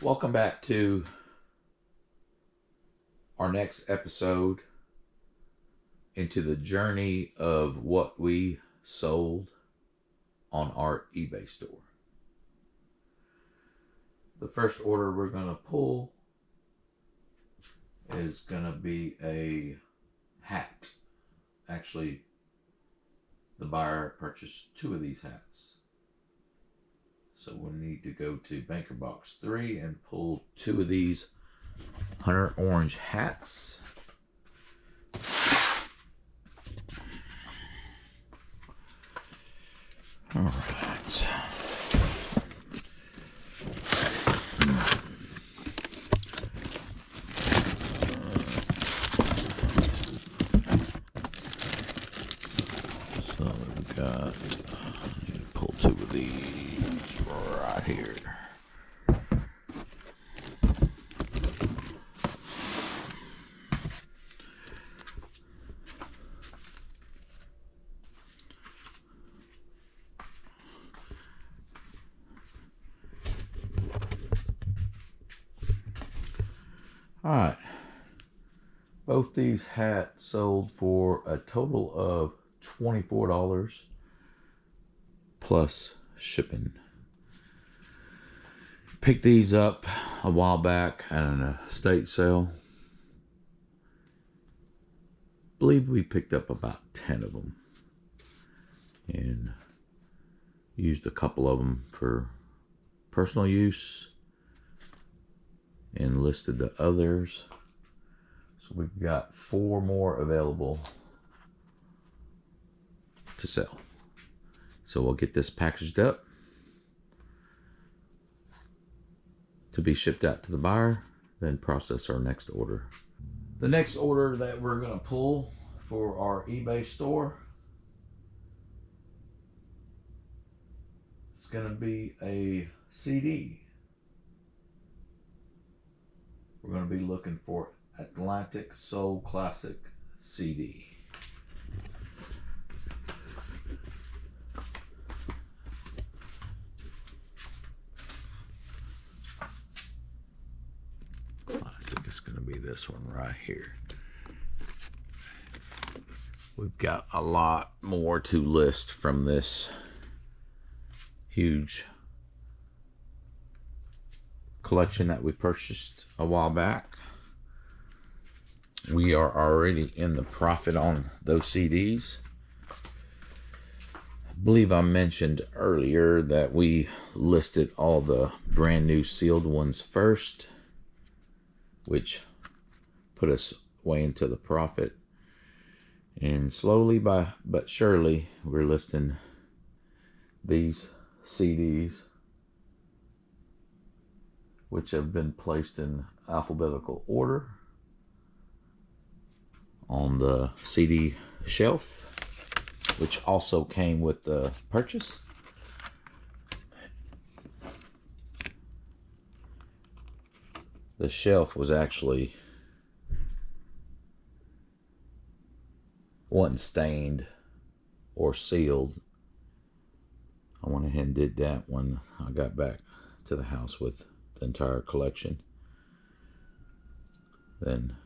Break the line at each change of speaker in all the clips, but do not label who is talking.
Welcome back to our next episode into the journey of what we sold on our eBay store. The first order we're going to pull is going to be a hat. Actually, the buyer purchased 2 of these hats. So we'll need to go to Banker Box 3 and pull 2 of these Hunter Orange hats. All right. So we've got, pull 2 of these right here. All right, both these hats sold for a total of $24 plus shipping. Picked these up a while back at an estate sale. Believe we picked up about 10 of them and used a couple of them for personal use and listed the others. So we've got 4 more available to sell. So we'll get this packaged up to be shipped out to the buyer, then process our next order. The next order that we're going to pull for our eBay store is going to be a CD. We're going to be looking for Atlantic Soul Classic CD. Classic is going to be this one right here. We've got a lot more to list from this huge collection that we purchased a while back. We are already in the profit on those CDs. I believe I mentioned earlier that we listed all the brand new sealed ones first, which put us way into the profit. And slowly but surely, we're listing these CDs, which have been placed in alphabetical order on the CD shelf, which also came with the purchase. The shelf was actually wasn't stained or sealed. I went ahead and did that when I got back to the house with the entire collection. Then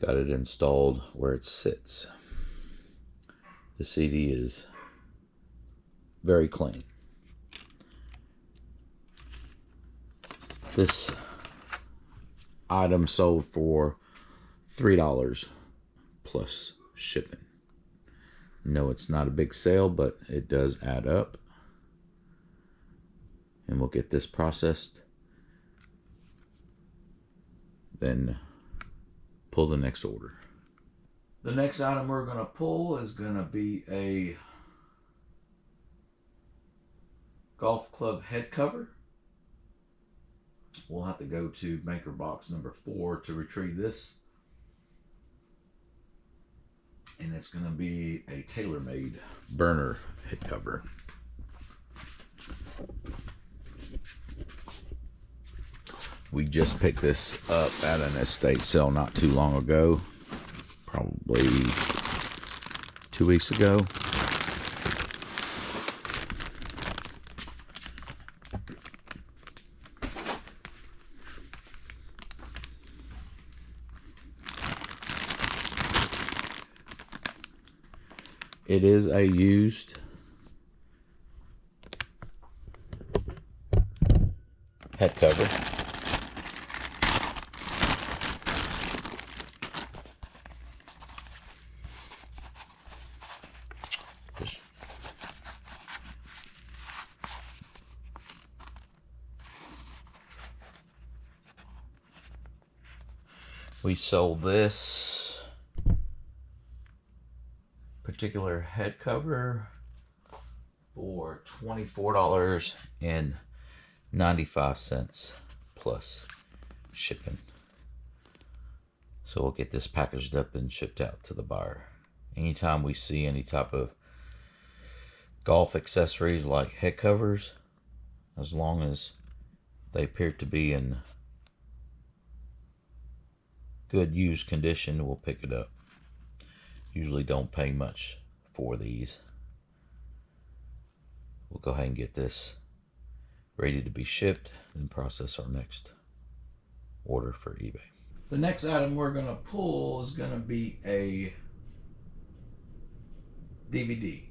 got it installed where it sits. The CD is very clean. This item sold for $3 plus shipping. No, it's not a big sale, but it does add up. And we'll get this processed, then pull the next order. The next item we're going to pull is going to be a golf club head cover. We'll have to go to Banker Box number 4 to retrieve this. And it's going to be a tailor-made burner head cover. We just picked this up at an estate sale not too long ago, probably 2 weeks ago. It is a used head cover. We sold this particular head cover for $24.95 plus shipping. So we'll get this packaged up and shipped out to the buyer. Anytime we see any type of golf accessories like head covers, as long as they appear to be in good used condition, we'll pick it up. Usually don't pay much for these. We'll go ahead and get this ready to be shipped, then process our next order for eBay. The next item we're going to pull is going to be a DVD.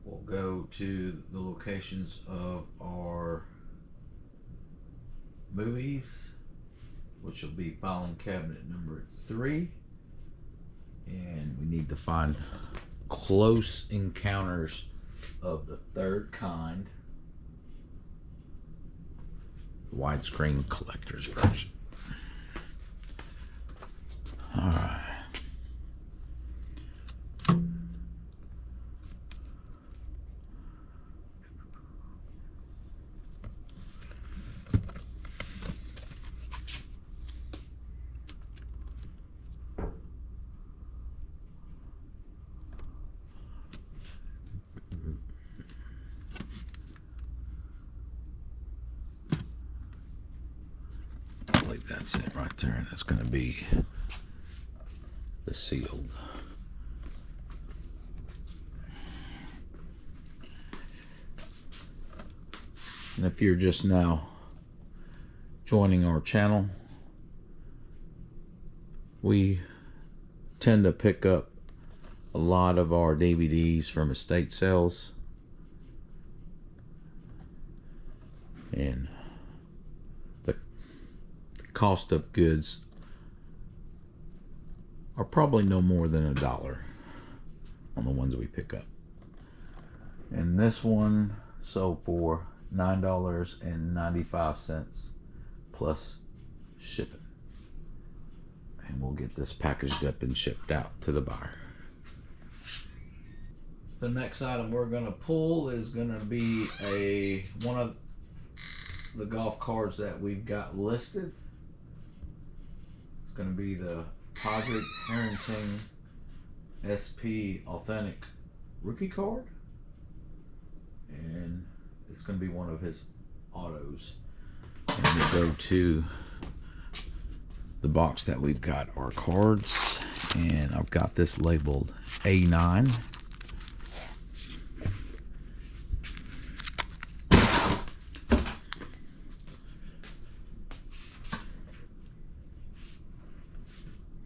We'll go to the locations of our movies, which will be filing cabinet number 3. And we need to find Close Encounters of the Third Kind, widescreen collector's version. All right. That's it right there, and that's going to be the sealed. And if you're just now joining our channel, we tend to pick up a lot of our DVDs from estate sales, and the cost of goods are probably no more than $1 on the ones we pick up. And this one sold for $9.95 plus shipping. And we'll get this packaged up and shipped out to the buyer. The next item we're going to pull is going to be one of the golf cards that we've got listed. It's going to be the Padraig Harrington SP Authentic Rookie Card. And it's going to be one of his autos. And we go to the box that we've got our cards. And I've got this labeled A9.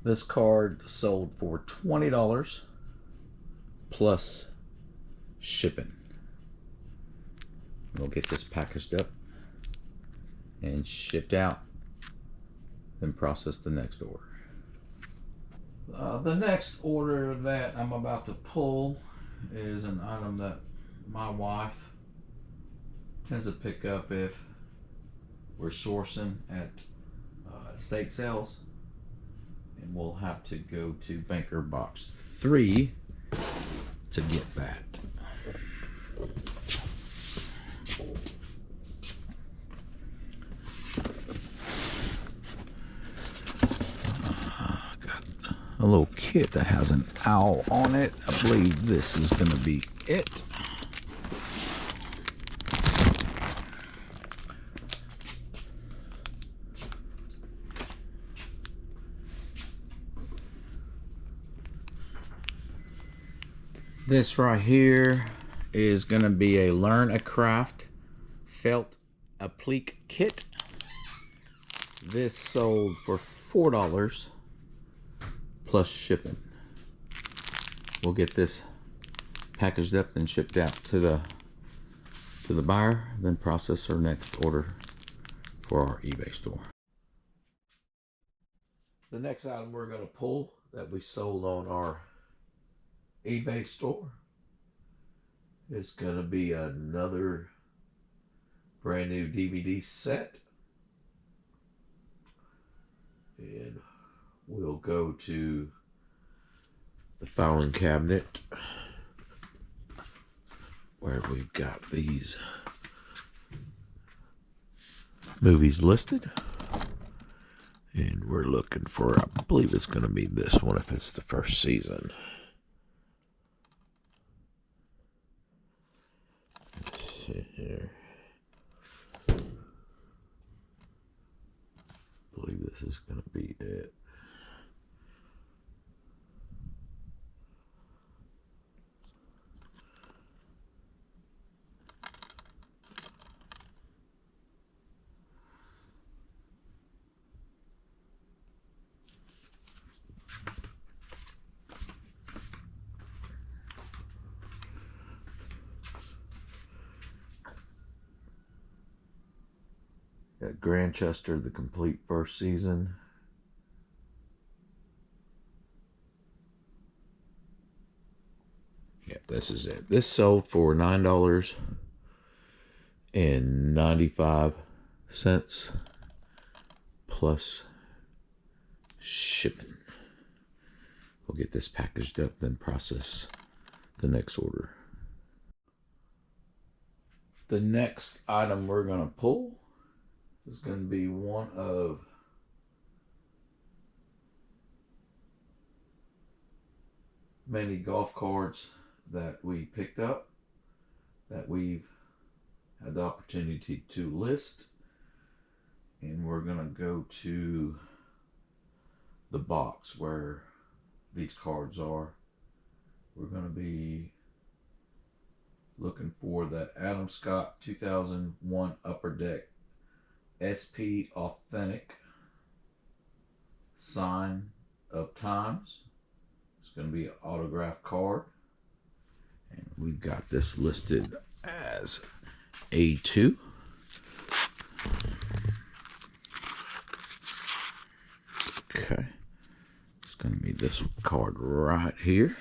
This card sold for $20 plus shipping. We'll get this packaged up and shipped out, then process the next order. The next order that I'm about to pull is an item that my wife tends to pick up if we're sourcing at estate sales. And we'll have to go to Banker Box 3 to get that. Got a little kit that has an owl on it. I believe this is going to be it. This right here is going to be a Learn a Craft felt applique kit. This sold for $4 plus shipping. we'll get this packaged up and shipped out to the buyer, then process our next order for our eBay store. The next item we're going to pull that we sold on our eBay store is going to be another brand new DVD set. And we'll go to the filing cabinet where we've got these movies listed. And we're looking for, I believe it's going to be this one if it's the first season. Let's see here. I believe this is going to be it. Got Grantchester, the complete first season. Yep, this is it. This sold for $9.95 plus shipping. We'll get this packaged up, then process the next order. The next item we're going to pull is going to be one of many golf cards that we picked up that we've had the opportunity to list. And we're going to go to the box where these cards are. We're going to be looking for the Adam Scott 2001 Upper Deck SP Authentic Sign of Times. It's going to be an autographed card. And we've got this listed as A2. Okay. It's going to be this card right here.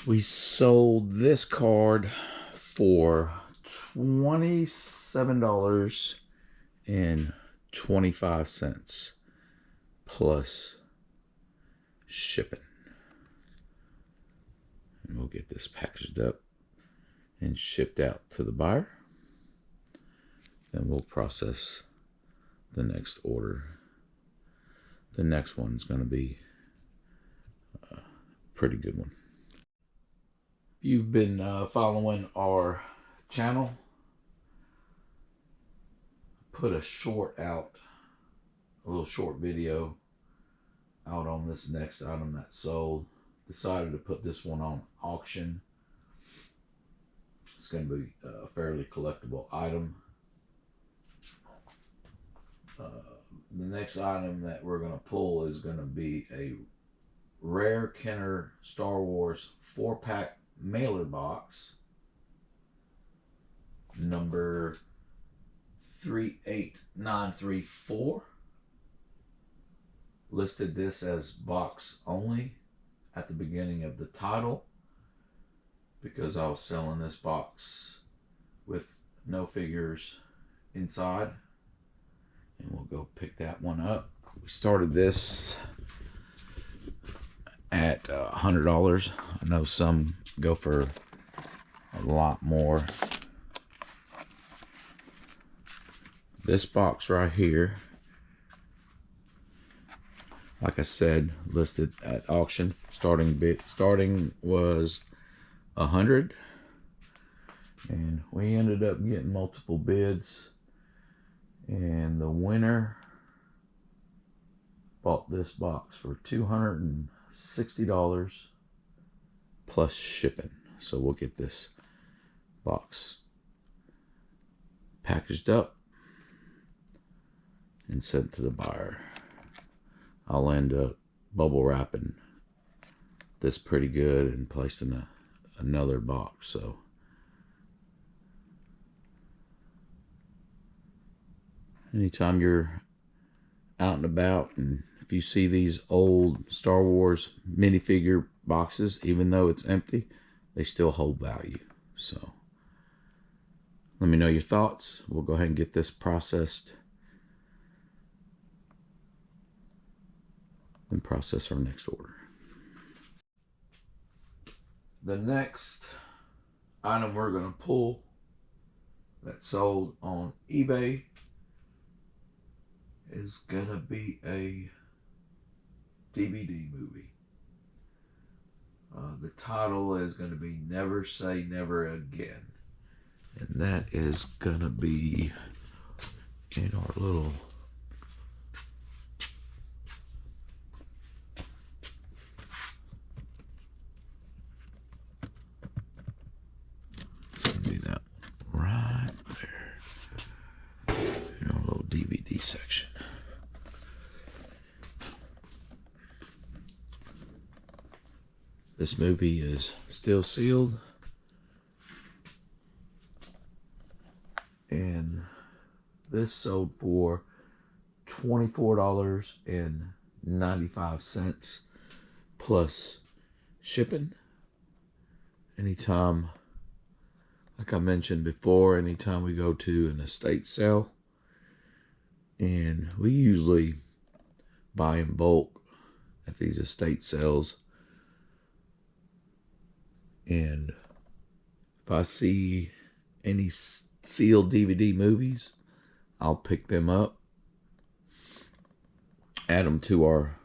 We sold this card for $27.25 plus shipping. And we'll get this packaged up and shipped out to the buyer. Then we'll process the next order. The next one's going to be a pretty good one. If you've been following our channel, put a little short video out on this next item that sold. Decided to put this one on auction. It's going to be a fairly collectible item. The next item that we're going to pull is going to be a rare Kenner Star Wars 4-pack mailer box, number 38934. Listed this as box only at the beginning of the title because I was selling this box with no figures inside. And we'll go pick that one up. We started this at $100. I know some go for a lot more. This box right here, like I said, listed at auction. Starting was $100, and we ended up getting multiple bids. And the winner bought this box for $260 plus shipping. So we'll get this box packaged up, and sent to the buyer. I'll end up bubble wrapping this pretty good and placed in another box. So anytime you're out and about, and if you see these old Star Wars minifigure boxes, even though it's empty, they still hold value. So let me know your thoughts. We'll go ahead and get this processed and process our next order. The next item we're going to pull that's sold on eBay is going to be a DVD movie. The title is going to be Never Say Never Again. And that is going to be in our little DVD section. This movie is still sealed, and this sold for $24.95 plus shipping. Anytime, like I mentioned before, anytime we go to an estate sale, and we usually buy in bulk at these estate sales, and if I see any sealed DVD movies, I'll pick them up, add them to our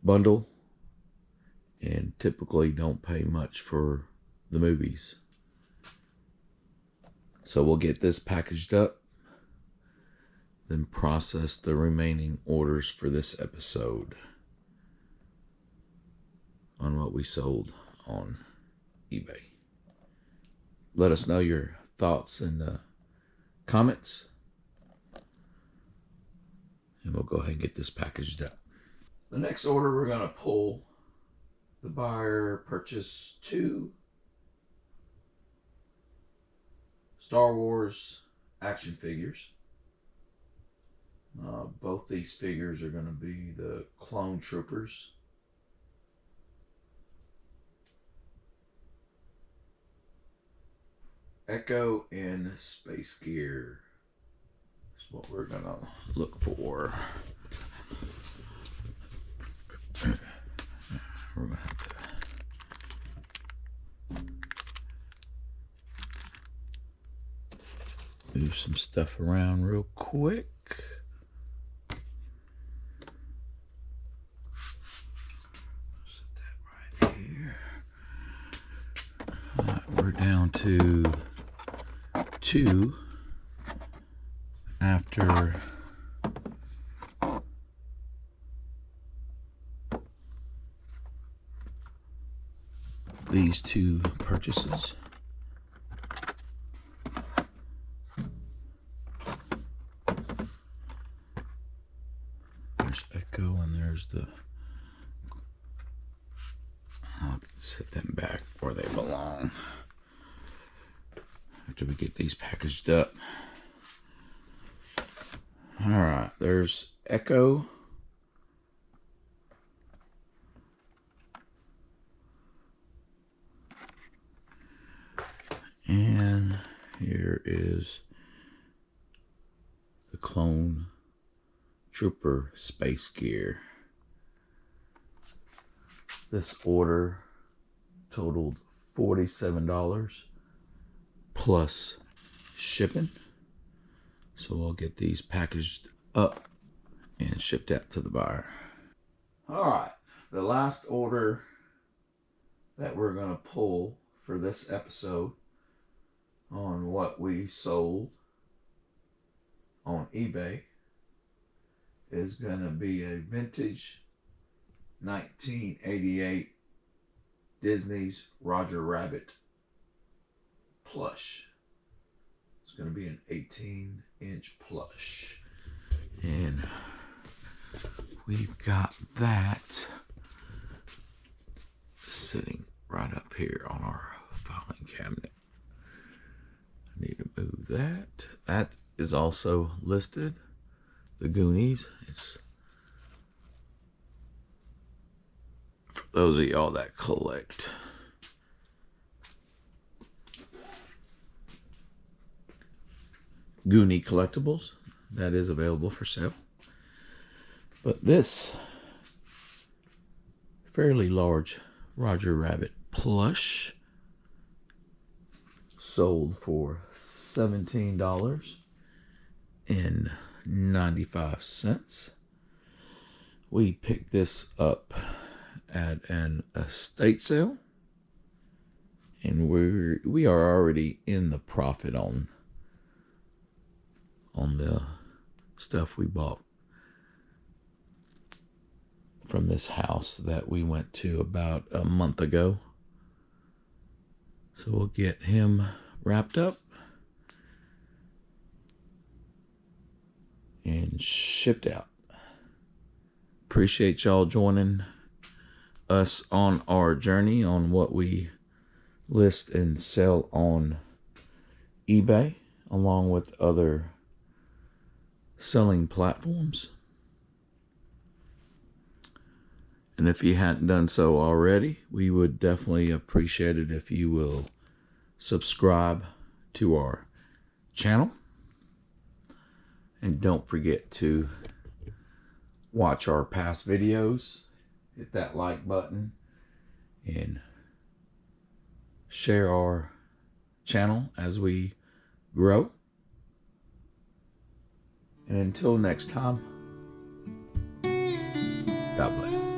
bundle, and typically don't pay much for the movies. So we'll get this packaged up, then process the remaining orders for this episode on what we sold on eBay. Let us know your thoughts in the comments, and we'll go ahead and get this packaged up. The next order we're going to pull, the buyer purchased 2 Star Wars action figures. Both these figures are going to be the clone troopers. Echo and Space Gear is what we're going to look for. We're going to have to move some stuff around real quick. We're down to 2 after these 2 purchases. There's Echo and there's the... I'll set them back where they belong after we get these packaged up. Alright, there's Echo. And here is the clone trooper Space Gear. This order totaled $47 plus shipping. So I'll get these packaged up and shipped out to the buyer. Alright, the last order that we're going to pull for this episode on what we sold on eBay is going to be a vintage 1988 Disney's Roger Rabbit plush. It's going to be an 18 inch plush. And we've got that sitting right up here on our filing cabinet. I need to move that. That is also listed. The Goonies. It's for those of y'all that collect. Goonie collectibles. That is available for sale. But this fairly large Roger Rabbit plush sold for $17.95. We picked this up at an estate sale, and we are already in the profit on the stuff we bought from this house that we went to about a month ago. So we'll get him wrapped up and shipped out. Appreciate y'all joining us on our journey on what we list and sell on eBay, along with other selling platforms. And if you hadn't done so already, we would definitely appreciate it if you will subscribe to our channel. And don't forget to watch our past videos. Hit that like button and share our channel as we grow. And until next time, God bless.